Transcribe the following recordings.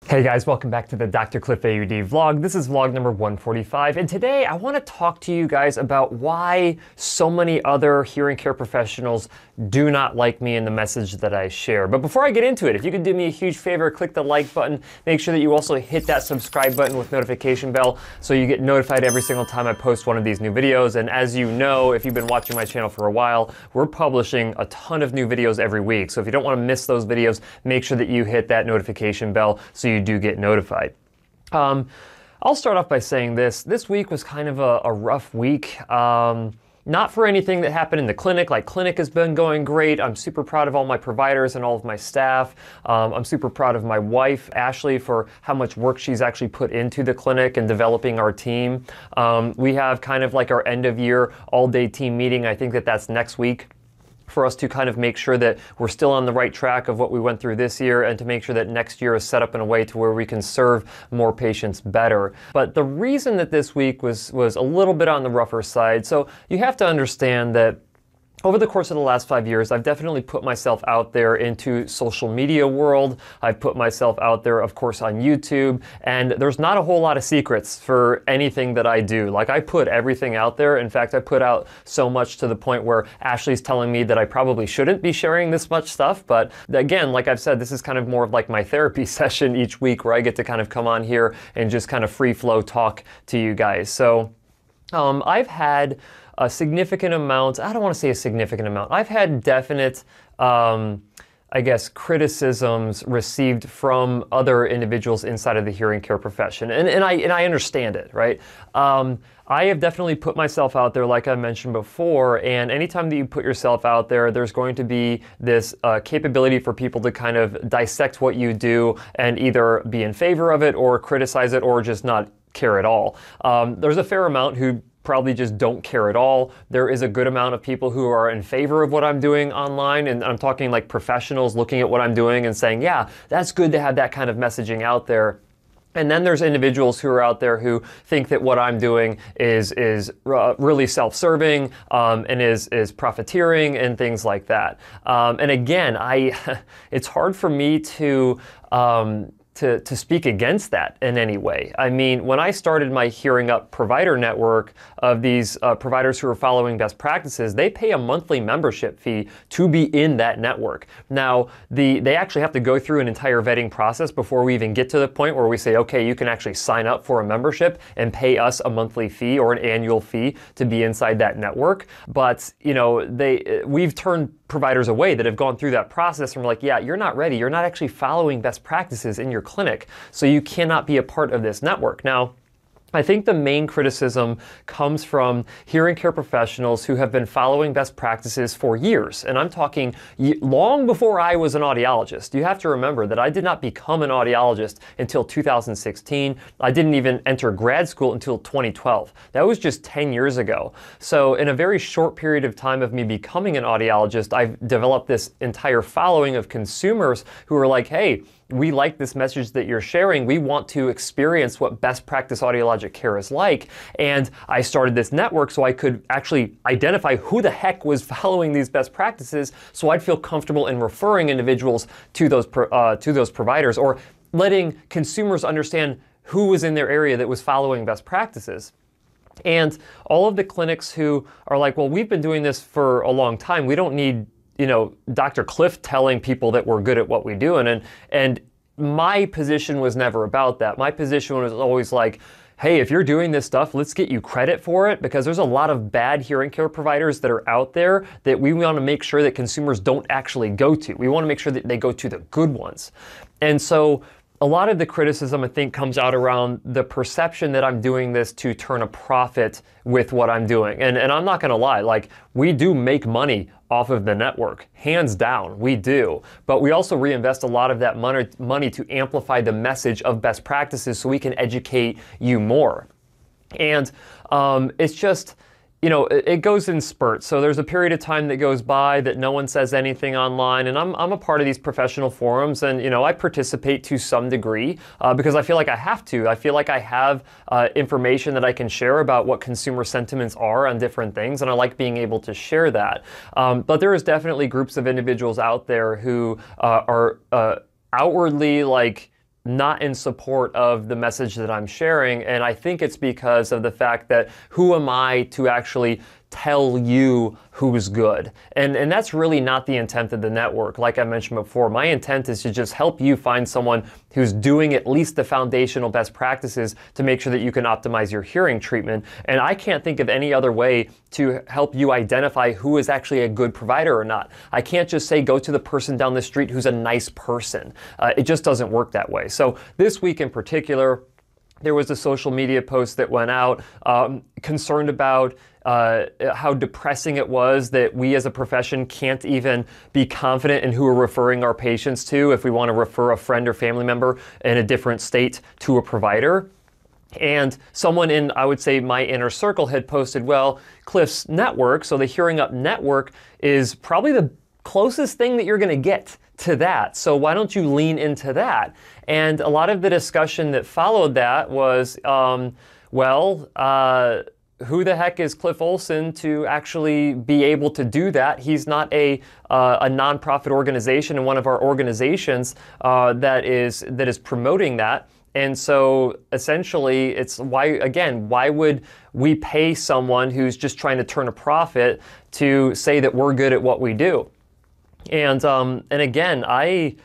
Hey guys, welcome back to the DrCliffAuD vlog. This is vlog number 145, and today I want to talk to you guys about why so many other hearing care professionals do not like me and the message that I share. But before I get into it, if you could do me a huge favor, click the like button, make sure that you also hit that subscribe button with notification bell so you get notified every single time I post one of these new videos. And as you know, if you've been watching my channel for a while, we're publishing a ton of new videos every week. So if you don't want to miss those videos, make sure that you hit that notification bell so you do get notified. I'll start off by saying this week was kind of a rough week. Not for anything that happened in the clinic. Like, clinic has been going great. I'm super proud of all my providers and all of my staff. I'm super proud of my wife, Ashley, for how much work she's actually put into the clinic and developing our team. We have kind of like our end of year all-day team meeting. I think that's next week, for us to kind of make sure that we're still on the right track of what we went through this year and to make sure that next year is set up in a way to where we can serve more patients better. But the reason that this week was a little bit on the rougher side, so you have to understand that over the course of the last 5 years, I've definitely put myself out there into social media world. I've put myself out there, of course, on YouTube, and there's not a whole lot of secrets for anything that I do. Like, I put everything out there. In fact, I put out so much to the point where Ashley's telling me that I probably shouldn't be sharing this much stuff. But again, like I've said, this is kind of more of like my therapy session each week where I get to kind of come on here and just kind of free flow talk to you guys. So I've had a significant amount, I don't want to say a significant amount, I've had definite, I guess, criticisms received from other individuals inside of the hearing care profession. And I understand it, right? I have definitely put myself out there, like I mentioned before, and anytime that you put yourself out there, there's going to be this capability for people to kind of dissect what you do and either be in favor of it or criticize it or just not care at all. There's a fair amount who probably just don't care at all. There is a good amount of people who are in favor of what I'm doing online, and I'm talking like professionals looking at what I'm doing and saying, yeah, that's good to have that kind of messaging out there. And then there's individuals who are out there who think that what I'm doing is really self-serving and is profiteering and things like that. And again, it's hard for me to speak against that in any way. I mean, when I started my Hearing Up provider network of these providers who are following best practices, they pay a monthly membership fee to be in that network. Now, they actually have to go through an entire vetting process before we even get to the point where we say, okay, you can actually sign up for a membership and pay us a monthly fee or an annual fee to be inside that network. But, you know, we've turned providers away that have gone through that process and we're like, yeah, you're not ready. You're not actually following best practices in your clinic, so you cannot be a part of this network. Now, I think the main criticism comes from hearing care professionals who have been following best practices for years. And I'm talking long before I was an audiologist. You have to remember that I did not become an audiologist until 2016. I didn't even enter grad school until 2012. That was just 10 years ago. So in a very short period of time of me becoming an audiologist, I've developed this entire following of consumers who are like, hey, we like this message that you're sharing. We want to experience what best practice audiologic care is like. And I started this network so I could actually identify who the heck was following these best practices, so I'd feel comfortable in referring individuals to those providers, or letting consumers understand who was in their area that was following best practices. And all of the clinics who are like, well, we've been doing this for a long time. We don't need, you know, Dr. Cliff telling people that we're good at what we do. And my position was never about that. My position was always like, hey, if you're doing this stuff, let's get you credit for it, because there's a lot of bad hearing care providers that are out there that we want to make sure that consumers don't actually go to. We want to make sure that they go to the good ones. And so a lot of the criticism, I think, comes out around the perception that I'm doing this to turn a profit with what I'm doing. And I'm not going to lie, like, we do make money off of the network. Hands down, we do. But we also reinvest a lot of that money to amplify the message of best practices so we can educate you more. And it's just, you know, it goes in spurts. So there's a period of time that goes by that no one says anything online, and I'm a part of these professional forums, and, you know, I participate to some degree because I feel like I have to. I feel like I have information that I can share about what consumer sentiments are on different things, and I like being able to share that. But there is definitely groups of individuals out there who are outwardly, like, not in support of the message that I'm sharing. And I think it's because of the fact that who am I to actually tell you who's good? And that's really not the intent of the network. Like I mentioned before, my intent is to just help you find someone who's doing at least the foundational best practices to make sure that you can optimize your hearing treatment. And I can't think of any other way to help you identify who is actually a good provider or not. I can't just say go to the person down the street who's a nice person. It just doesn't work that way. So this week in particular, there was a social media post that went out concerned about how depressing it was that we as a profession can't even be confident in who we're referring our patients to if we want to refer a friend or family member in a different state to a provider. And someone in, I would say, my inner circle had posted, well, Cliff's network, so the Hearing Up network, is probably the closest thing that you're going to get to that. So why don't you lean into that? And a lot of the discussion that followed that was, who the heck is Cliff Olson to actually be able to do that? He's not a nonprofit organization, and one of our organizations that is promoting that. And so essentially, it's why would we pay someone who's just trying to turn a profit to say that we're good at what we do? And again, I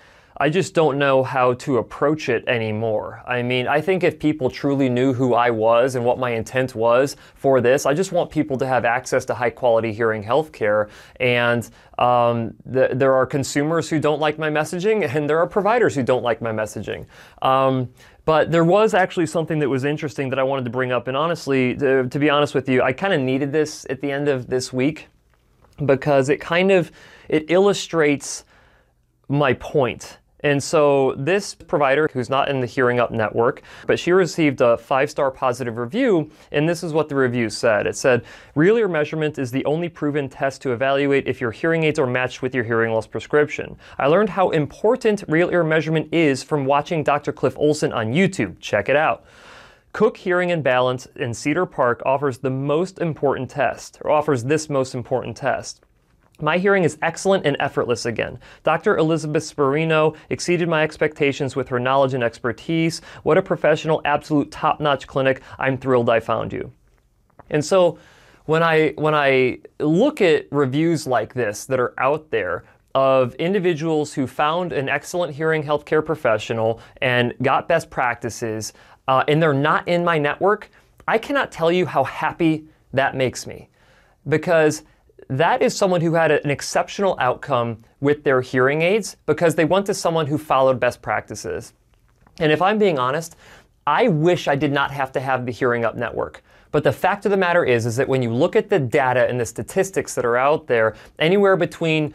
just don't know how to approach it anymore. I mean, I think if people truly knew who I was and what my intent was for this, I just want people to have access to high quality hearing healthcare. And there are consumers who don't like my messaging, and there are providers who don't like my messaging. But there was actually something that was interesting that I wanted to bring up. And honestly, to be honest with you, I kind of needed this at the end of this week because it illustrates my point. And so this provider, who's not in the Hearing Up network, but she received a 5-star positive review, and this is what the review said. It said, "Real ear measurement is the only proven test to evaluate if your hearing aids are matched with your hearing loss prescription. I learned how important real ear measurement is from watching Dr. Cliff Olson on YouTube. Check it out. Cook Hearing and Balance in Cedar Park offers this most important test. My hearing is excellent and effortless again. Dr. Elizabeth Sperino exceeded my expectations with her knowledge and expertise. What a professional, absolute top-notch clinic. I'm thrilled I found you." And so when I look at reviews like this that are out there of individuals who found an excellent hearing healthcare professional and got best practices, and they're not in my network, I cannot tell you how happy that makes me. Because that is someone who had an exceptional outcome with their hearing aids because they went to someone who followed best practices. And if I'm being honest, I wish I did not have to have the Hearing Up network. But the fact of the matter is that when you look at the data and the statistics that are out there, anywhere between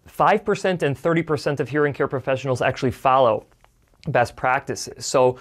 5% and 30% of hearing care professionals actually follow best practices. So,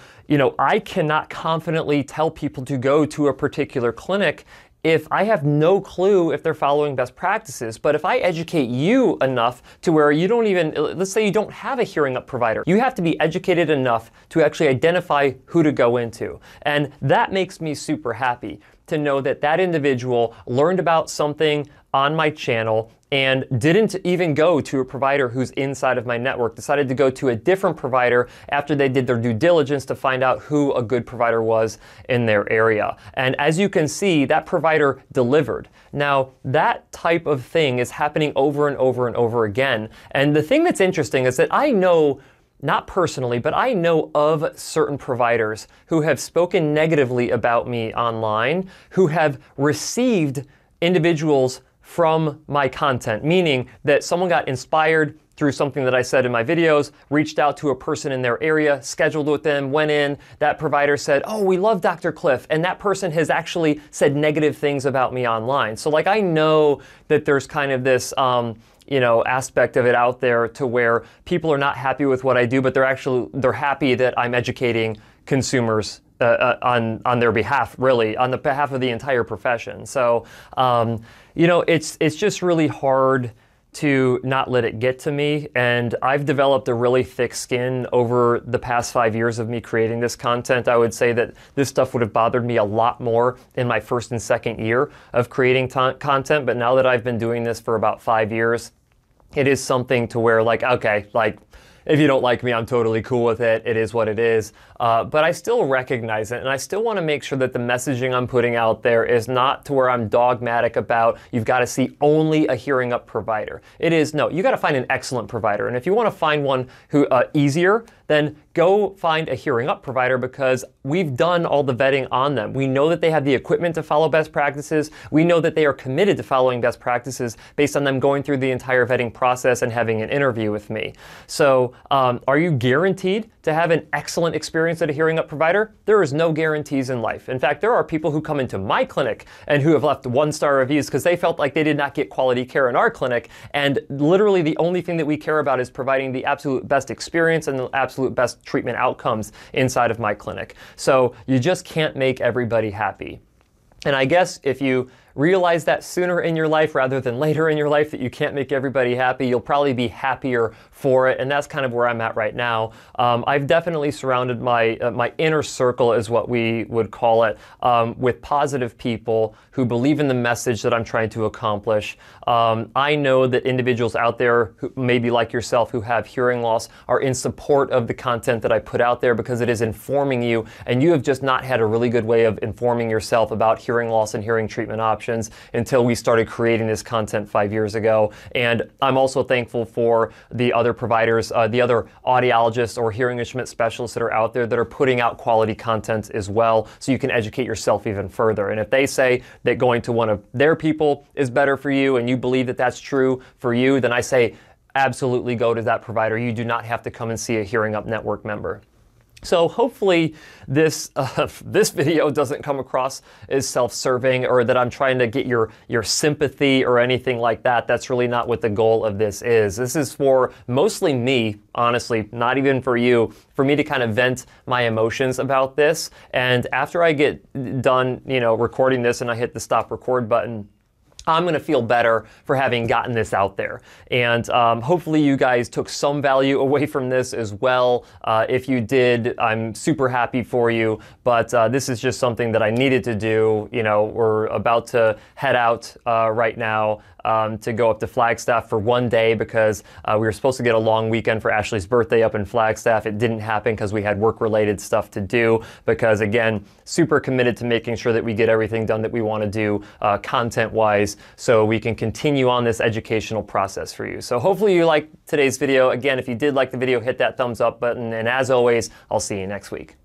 I cannot confidently tell people to go to a particular clinic if I have no clue if they're following best practices. But if I educate you enough to where you don't even, let's say you don't have a Hearing Up provider, you have to be educated enough to actually identify who to go into. And that makes me super happy to know that that individual learned about something on my channel and didn't even go to a provider who's inside of my network, decided to go to a different provider after they did their due diligence to find out who a good provider was in their area. And as you can see, that provider delivered. Now, that type of thing is happening over and over and over again. And the thing that's interesting is that I know, not personally, but I know of certain providers who have spoken negatively about me online, who have received individuals from my content, meaning that someone got inspired through something that I said in my videos, reached out to a person in their area, scheduled with them, went in, that provider said, "Oh, we love Dr. Cliff," and that person has actually said negative things about me online. So I know that there's kind of this aspect of it out there to where people are not happy with what I do, but they're happy that I'm educating consumers on their behalf, really, on the behalf of the entire profession. So, it's just really hard to not let it get to me. And I've developed a really thick skin over the past 5 years of me creating this content. I would say that this stuff would have bothered me a lot more in my first and second year of creating content. But now that I've been doing this for about 5 years, it is something to where If you don't like me, I'm totally cool with it. It is what it is. But I still recognize it, and I still want to make sure that the messaging I'm putting out there is not to where I'm dogmatic about you've got to see only a hearing up provider. It is, no, you got to find an excellent provider. And if you want to find one who easier, then go find a hearing up provider, because we've done all the vetting on them. We know that they have the equipment to follow best practices. We know that they are committed to following best practices based on them going through the entire vetting process and having an interview with me. So are you guaranteed to have an excellent experience at a hearing up provider? There is no guarantees in life. In fact, there are people who come into my clinic and who have left 1-star reviews because they felt like they did not get quality care in our clinic. And literally the only thing that we care about is providing the absolute best experience and the absolute best treatment outcomes inside of my clinic. So you just can't make everybody happy. And I guess if you realize that sooner in your life rather than later in your life, that you can't make everybody happy, you'll probably be happier for it. And that's kind of where I'm at right now. I've definitely surrounded my inner circle, is what we would call it, with positive people who believe in the message that I'm trying to accomplish. I know that individuals out there who maybe like yourself who have hearing loss are in support of the content that I put out there, because it is informing you, and you have just not had a really good way of informing yourself about hearing loss and hearing treatment options until we started creating this content 5 years ago. And I'm also thankful for the other providers, the other audiologists or hearing instrument specialists that are out there that are putting out quality content as well, so you can educate yourself even further. And if they say that going to one of their people is better for you, and you believe that that's true for you, then I say absolutely go to that provider. You do not have to come and see a Hearing Up Network member. So hopefully this video doesn't come across as self-serving, or that I'm trying to get your sympathy or anything like that. That's really not what the goal of this is. This is for mostly me, honestly, not even for you, for me to kind of vent my emotions about this. And after I get done, recording this and I hit the stop record button, I'm going to feel better for having gotten this out there. And hopefully you guys took some value away from this as well. If you did, I'm super happy for you. But this is just something that I needed to do. We're about to head out right now to go up to Flagstaff for 1 day, because we were supposed to get a long weekend for Ashley's birthday up in Flagstaff. It didn't happen because we had work-related stuff to do, because again, super committed to making sure that we get everything done that we want to do content-wise, so we can continue on this educational process for you. So hopefully you liked today's video. Again, if you did like the video, hit that thumbs up button, and as always, I'll see you next week.